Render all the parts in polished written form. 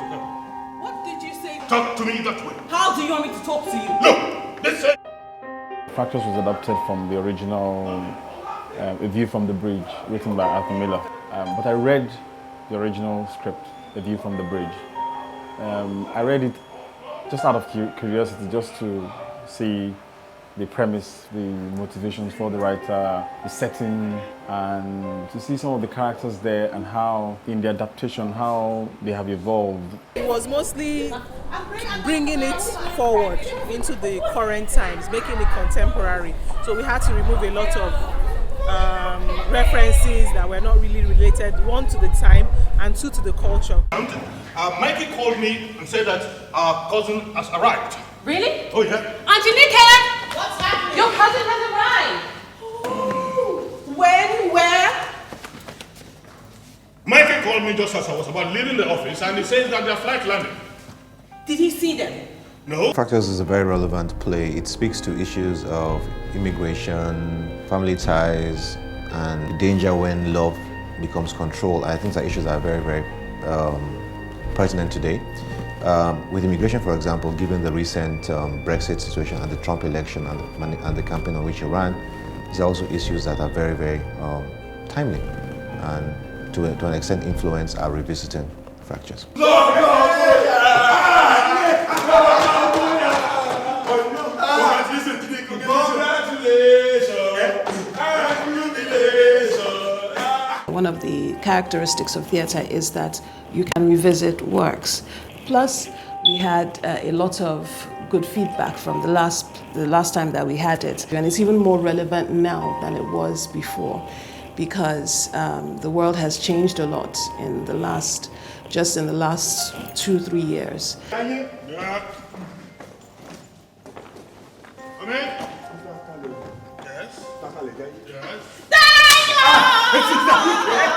to her. What did you say? Talk to me that way. How do you want me to talk to you? Look, listen. Fractures was adapted from the original A View from the Bridge, written by Arthur Miller. But I read the original script, A View from the Bridge. I read it just out of curiosity, just to see the premise, the motivations for the writer, the setting, and to see some of the characters there and how, in the adaptation, how they have evolved. It was mostly bringing it forward into the current times, making it contemporary. So we had to remove a lot of references that were not really related, one to the time and two to the culture. Mikey called me and said that our cousin has arrived. Really? Oh yeah. Angelique! What's happening? Your cousin has arrived. When? Where? Mikey called me just as I was about leaving the office, and he says that their flight landed. Did he see them? No. Fractures is a very relevant play. It speaks to issues of immigration, family ties, and the danger when love becomes control. I think that issues are very, very pertinent today. With immigration, for example, given the recent Brexit situation and the Trump election and the campaign on which he ran, these are also issues that are very, very timely and to an extent influence our revisiting Fractures. One of the characteristics of theatre is that you can revisit works. Plus, we had a lot of good feedback from the last time that we had it. And it's even more relevant now than it was before because the world has changed a lot in the last 2-3 years. Yeah. Come in. Yes. Yes.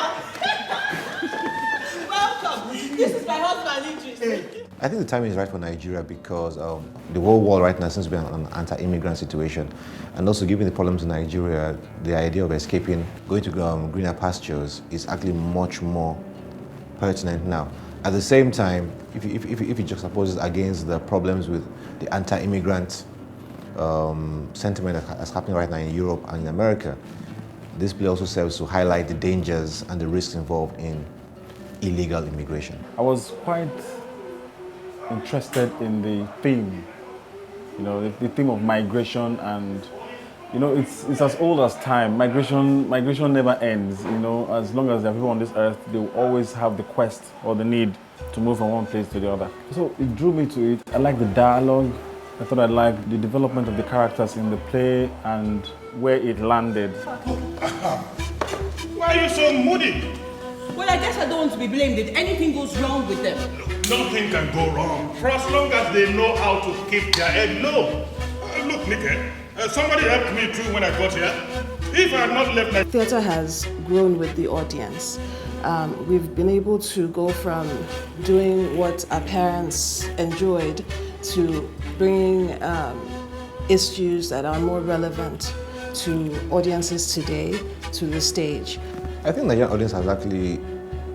Welcome. This is my husband, Idris. I think the timing is right for Nigeria because the whole world right now seems to be an anti-immigrant situation. And also given the problems in Nigeria, the idea of escaping, going to greener pastures is actually much more pertinent now. At the same time, if you juxtapose it against the problems with the anti-immigrant sentiment that's happening right now in Europe and in America, this play also serves to highlight the dangers and the risks involved in illegal immigration. I was quite interested in the theme, the theme of migration, and it's as old as time. Migration never ends. As long as there are people on this earth, they will always have the quest or the need to move from one place to the other. So it drew me to it. I liked the dialogue. I thought I liked the development of the characters in the play and where it landed. Why are you so moody? Well, I guess I don't want to be blamed if anything goes wrong with them. Nothing can go wrong for as long as they know how to keep their head low. Look, Nikki, somebody helped me too when I got here. If I had not left my... Theatre has grown with the audience. We've been able to go from doing what our parents enjoyed to bringing issues that are more relevant to audiences today to the stage. I think the Nigerian audience has actually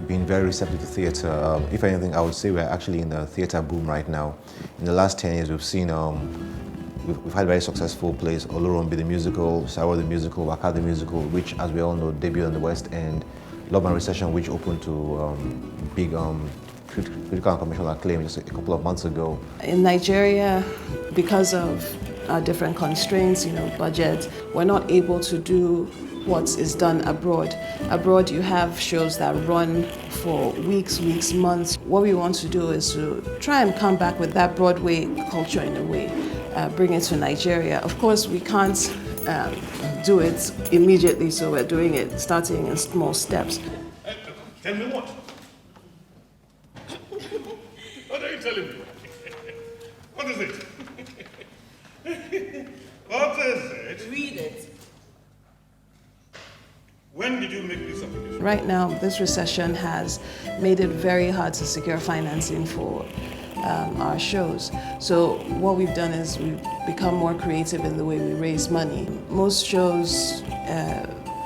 been very receptive to theatre. If anything, I would say we're actually in a theatre boom right now. In the last 10 years, we've seen, we've had very successful plays, Olorunbi the musical, Sawo the musical, Waka the musical, which, as we all know, debuted on the West End, Love and Recession, which opened to big critical and commercial acclaim just a couple of months ago. In Nigeria, because of our different constraints, budget, we're not able to do what is done abroad. Abroad, you have shows that run for weeks, months. What we want to do is to try and come back with that Broadway culture in a way, bring it to Nigeria. Of course, we can't do it immediately, so we're doing it, starting in small steps. Tell me what? What are you telling me? What is it? What is it? Read it. When did you make this application? Right now, this recession has made it very hard to secure financing for our shows. So what we've done is we've become more creative in the way we raise money. Most shows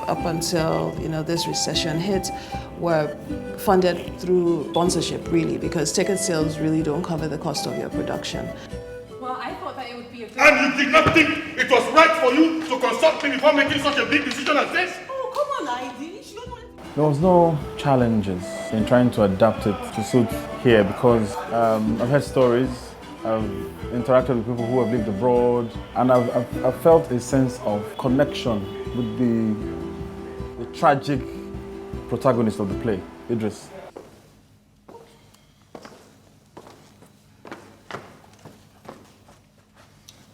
up until this recession hit were funded through sponsorship, really, because ticket sales really don't cover the cost of your production. Well, I thought that it would be a good... And you did not think it was right for you to consult me before making such a big decision as this? Oh, come on, ID. There was no challenges in trying to adapt it to suit here because I've heard stories, I've interacted with people who have lived abroad, and I've felt a sense of connection with the tragic protagonist of the play, Idris.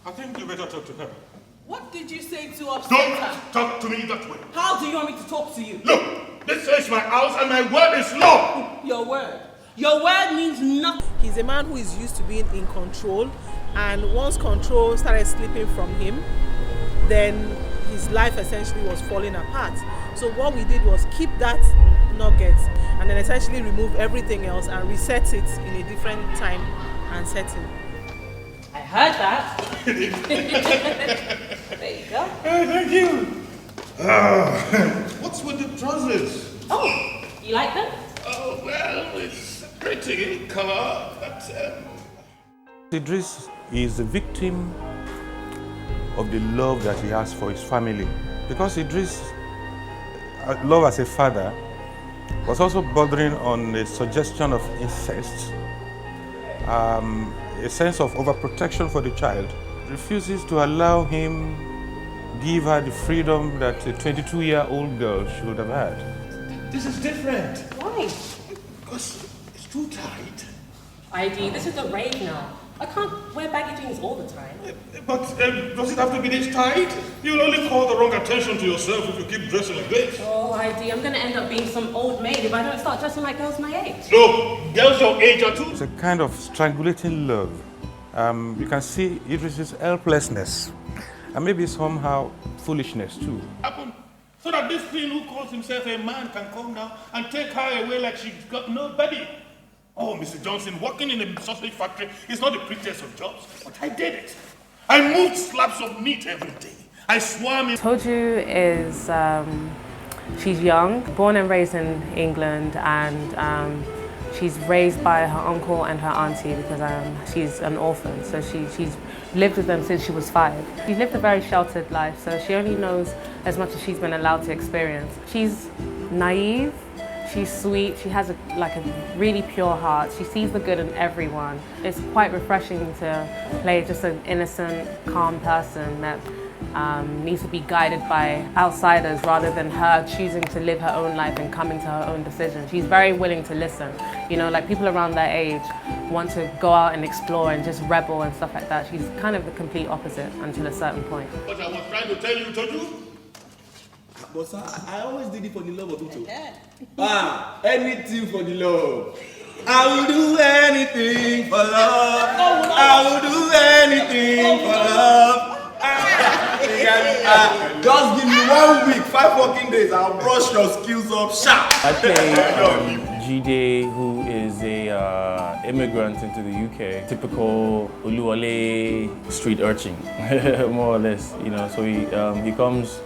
I think you better talk to her. What did you say to upset Don't her? talk to me that way. How do you want me to talk to you? Look, this is my house and my word is law. Your word. Your word means nothing. He's a man who is used to being in control, and once control started slipping from him, then his life essentially was falling apart. So what we did was keep that nugget and then essentially remove everything else and reset it in a different time and setting. I heard that. There you go. Thank you. What's with the trousers? Oh, you like them? Oh, well, it's pretty color, but... Idris is a victim of the love that he has for his family. Because Idris' love as a father was also bordering on a suggestion of incest, a sense of overprotection for the child, refuses to allow him give her the freedom that a 22-year-old girl should have had. This is different. Why? Because it's too tight. ID, this is the rave now. I can't wear baggy jeans all the time. But does it have to be this tight? You'll only call the wrong attention to yourself if you keep dressing like this. Oh, ID, I'm gonna end up being some old maid if I don't start dressing like girls my age. No, girls your age are too. It's a kind of strangulating love. You can see Idris's helplessness and maybe somehow foolishness too. Happen so that this thing who calls himself a man can come down and take her away like she's got nobody. Oh, Mr. Johnson, working in a sausage factory is not the prettiest of jobs, but I did it. I moved slabs of meat every day. I swam in... Toju is, she's young, born and raised in England, and she's raised by her uncle and her auntie because she's an orphan, so she's lived with them since she was 5. She's lived a very sheltered life, so she only knows as much as she's been allowed to experience. She's naive, she's sweet, she has a really pure heart. She sees the good in everyone. It's quite refreshing to play just an innocent, calm person that needs to be guided by outsiders rather than her choosing to live her own life and coming to her own decisions. She's very willing to listen. You know, like people around their age want to go out and explore and just rebel and stuff like that. She's kind of the complete opposite until a certain point. What I was trying to tell you, Toju? But sir, I always did it for the love of Uto. Anything for the love. I will do anything for love. I will do anything for love. Just give me 1 week, 5 working days, I'll brush your skills up sharp. I play Jide, who is a immigrant into the UK. Typical Uluwale street urchin, more or less. You know, so he comes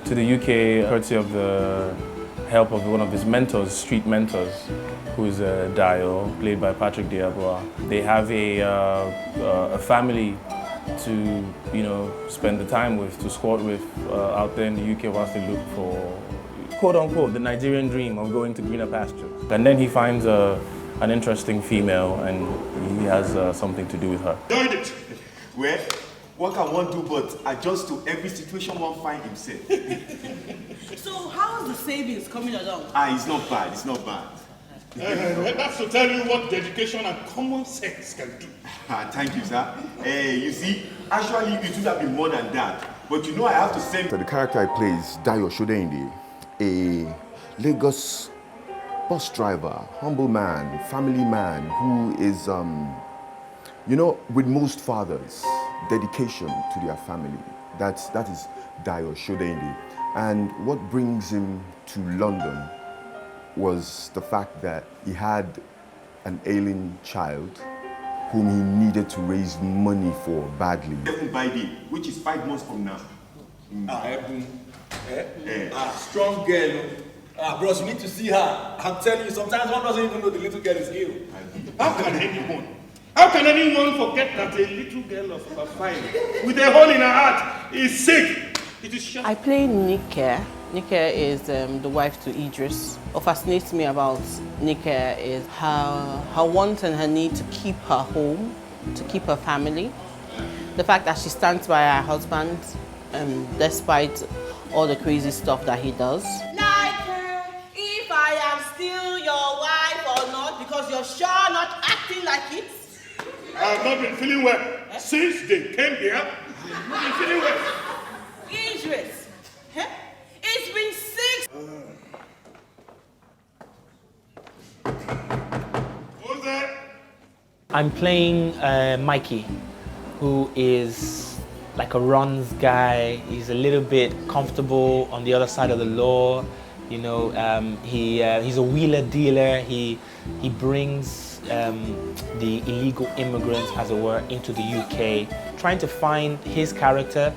to the UK courtesy of the help of one of his mentors, street mentors, who's Dio, played by Patrick Diabwa. They have a family to, you know, spend the time with, to squat with out there in the UK whilst they look for, quote unquote, the Nigerian dream of going to greener pastures. And then he finds an interesting female and he has something to do with her. Doing it. Well, what can one do but adjust to every situation one finds himself? So how is the savings coming along? It's not bad, it's not bad. That's to tell you what dedication and common sense can do. Thank you, sir. You see, actually it would have been more than that. But you know I have to send... So the character I play is Dayo Shodendi, a Lagos bus driver, humble man, family man who is, you know, with most fathers, dedication to their family. That is Dayo Shodendi. And what brings him to London was the fact that he had an ailing child whom he needed to raise money for badly. By day, which is 5 months from now. Strong girl. Bros, you need to see her. I'm telling you, sometimes one doesn't even know the little girl is ill. How can anyone forget that a little girl of about 5 with a hole in her heart is sick? It is shocking. I play Nika. Nika is the wife to Idris. What fascinates me about Nika is her want and her need to keep her home, to keep her family. The fact that she stands by her husband despite all the crazy stuff that he does. Like if I am still your wife or not, because you're sure not acting like it. I have not been feeling well since they came here. I've not been feeling well. Idris, it's been 6. Who's that? I'm playing Mikey, who is like a runs guy. He's a little bit comfortable on the other side of the law. You know, he's a wheeler dealer. He brings the illegal immigrants, as it were, into the UK. Trying to find his character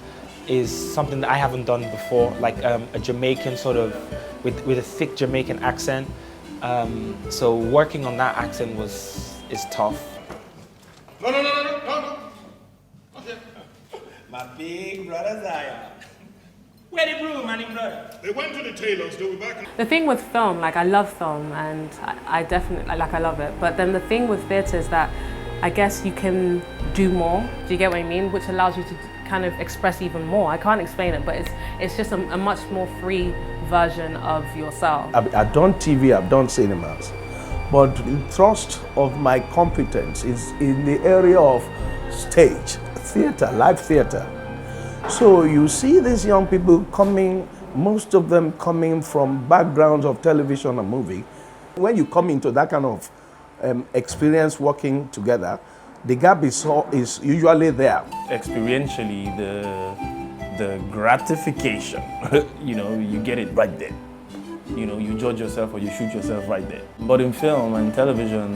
is something that I haven't done before, like a Jamaican sort of, with a thick Jamaican accent. So working on that accent is tough. No. My big brother Zion. Where the broom, my brother? They went to the tailors, they'll be back. The thing with film, like I love film and I definitely, I love it. But then the thing with theatre is that I guess you can do more. Do you get what I mean? Which allows you to kind of express even more. I can't explain it, but it's just a much more free version of yourself. I've done TV, I've done cinemas, but the thrust of my competence is in the area of stage, theatre, live theatre. So you see these young people coming, most of them coming from backgrounds of television and movie. When you come into that kind of experience working together, the gap is usually there. Experientially, the gratification, you get it right there. You judge yourself or you shoot yourself right there. But in film and television,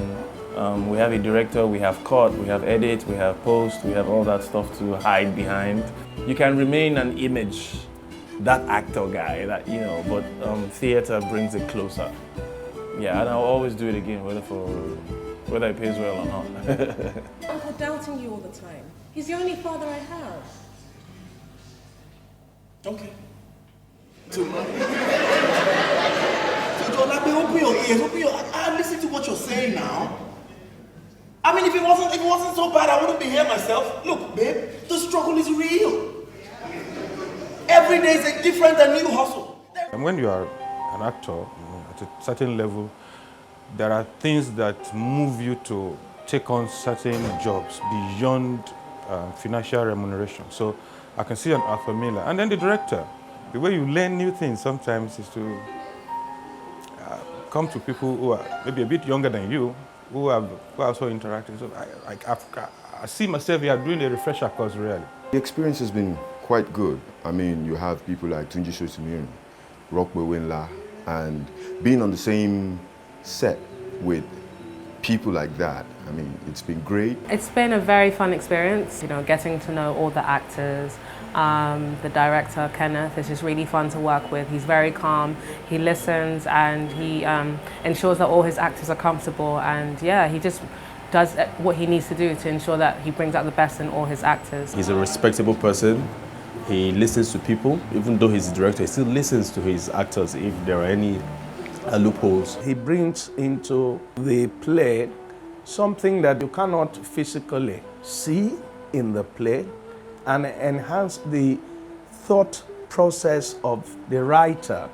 we have a director, we have cut, we have edit, we have post, we have all that stuff to hide behind. You can remain an image, that actor guy, but theater brings it closer. Yeah, and I'll always do it again, whether it pays well or not. Uncle doubting you all the time. He's the only father I have. Okay. So open your ears, listen to what you're saying now. I mean, if it wasn't so bad, I wouldn't be here myself. Look, babe, the struggle is real. Every day is a different and new hustle. And when you are an actor, at a certain level, there are things that move you to take on certain jobs beyond financial remuneration. So I can see an Arthur Miller. And then the director, the way you learn new things sometimes is to come to people who are maybe a bit younger than you, who are also interacting. So I see myself here doing a refresher course, really. The experience has been quite good. I mean, you have people like Tunji Sotimirun, Rockwell Winla, and being on the same set with people like that, I mean, it's been great. It's been a very fun experience, getting to know all the actors. The director, Kenneth, is just really fun to work with. He's very calm, he listens, and he ensures that all his actors are comfortable, and yeah, he just does what he needs to do to ensure that he brings out the best in all his actors. He's a respectable person. He listens to people. Even though he's a director, he still listens to his actors if there are any loopholes. He brings into the play something that you cannot physically see in the play and enhance the thought process of the writer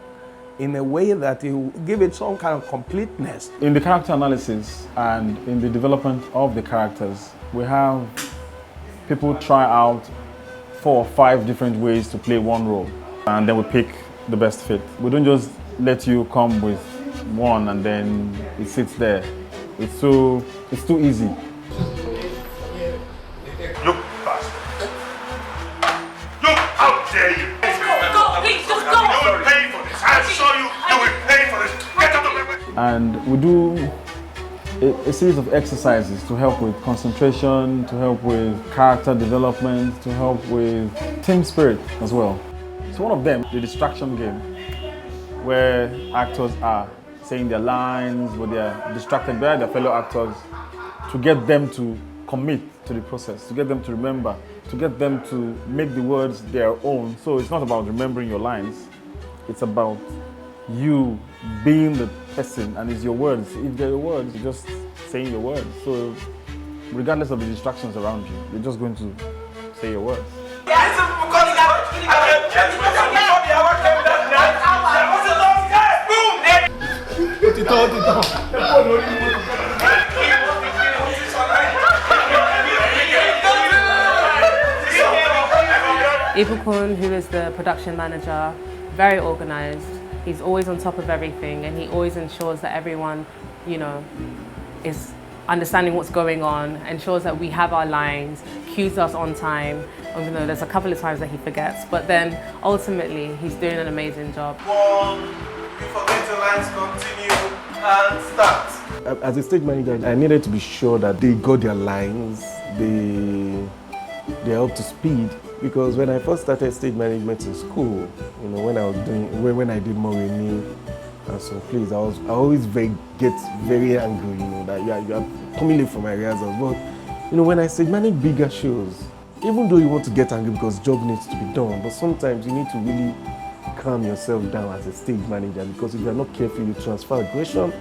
in a way that you give it some kind of completeness. In the character analysis and in the development of the characters, we have people try out 4 or 5 different ways to play one role, and then we pick the best fit. We don't just let you come with one and then it sits there. It's too easy. Look, bastard. Look, how dare you! Go, please, just go! You will pay for this. I assure you, you will pay for this. Get out of my way! And we do a series of exercises to help with concentration, to help with character development, to help with team spirit as well. So one of them, the distraction game, where actors are saying their lines, but they are distracted by their fellow actors to get them to commit to the process, to get them to remember, to get them to make the words their own. So it's not about remembering your lines, it's about you being the person, and it's your words. If they're your words, you're just saying your words. So regardless of the distractions around you, you're just going to say your words. Ibukun, who is the production manager, very organized. He's always on top of everything, and he always ensures that everyone, you know, is understanding what's going on, ensures that we have our lines, cues us on time. Even though there's a couple of times that he forgets, but then ultimately he's doing an amazing job. 1, you forget your lines, continue, and start. As a stage manager, I needed to be sure that they got their lines, they're up to speed. Because when I first started stage management in school, you know, when I did Moremi and some plays, I always get very angry, you know, that you are coming late for my rehearsals. But you know, when I stage manage bigger shows, even though you want to get angry because job needs to be done, but sometimes you need to really calm yourself down as a stage manager, because if you're not careful, you transfer aggression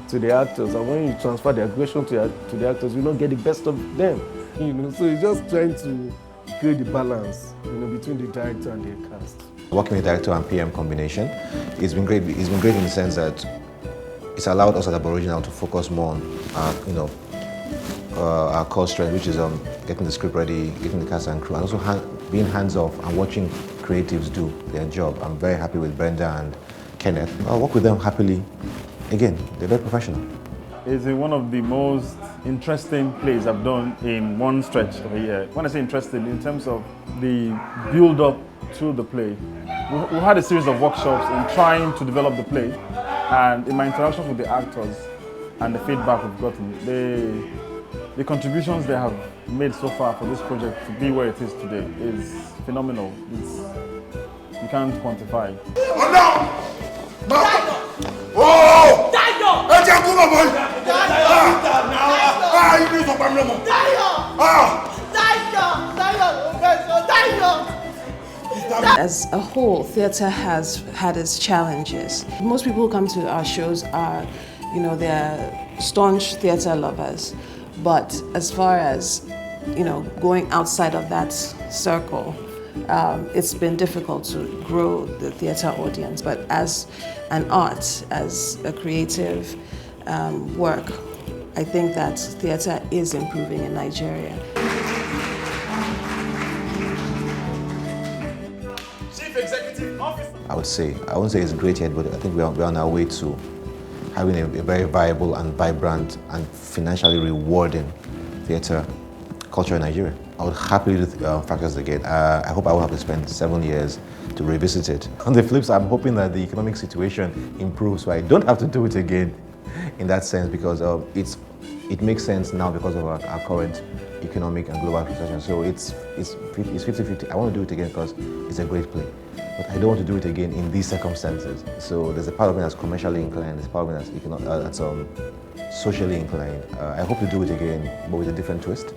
to the actors, and when you transfer the aggression to the actors, you don't get the best of them. You know, so you're just trying to create the balance, you know, between the director and the cast. Working with director and PM combination, it's been great. It's been great in the sense that it's allowed us at Aboriginal to focus more on, our core strength, which is getting the script ready, getting the cast and crew, and also being hands-off and watching creatives do their job. I'm very happy with Brenda and Kenneth. I'll work with them happily. Again, they're very professional. It's one of the most interesting plays I've done in one stretch of a year. When I say interesting, in terms of the build-up to the play, we had a series of workshops in trying to develop the play, and in my interactions with the actors and the feedback we've gotten, the contributions they have made so far for this project to be where it is today is phenomenal. You can't quantify. Oh! As a whole, theatre has had its challenges. Most people who come to our shows are, you know, they're staunch theatre lovers. But as far as, you know, going outside of that circle, it's been difficult to grow the theatre audience. But as an art, as a creative work, I think that theatre is improving in Nigeria. Chief Executive Officer. I wouldn't say it's great yet, but I think we're on our way to having a very viable and vibrant and financially rewarding theatre culture in Nigeria. I would happily do Fractures again. I hope I will have to spend 7 years to revisit it. On the flip side, I'm hoping that the economic situation improves so I don't have to do it again in that sense, because it makes sense now because of our current economic and global situation. So it's 50-50. I want to do it again because it's a great play. But I don't want to do it again in these circumstances. So there's a part of me that's commercially inclined, there's a part of me that's socially inclined. I hope to do it again, but with a different twist.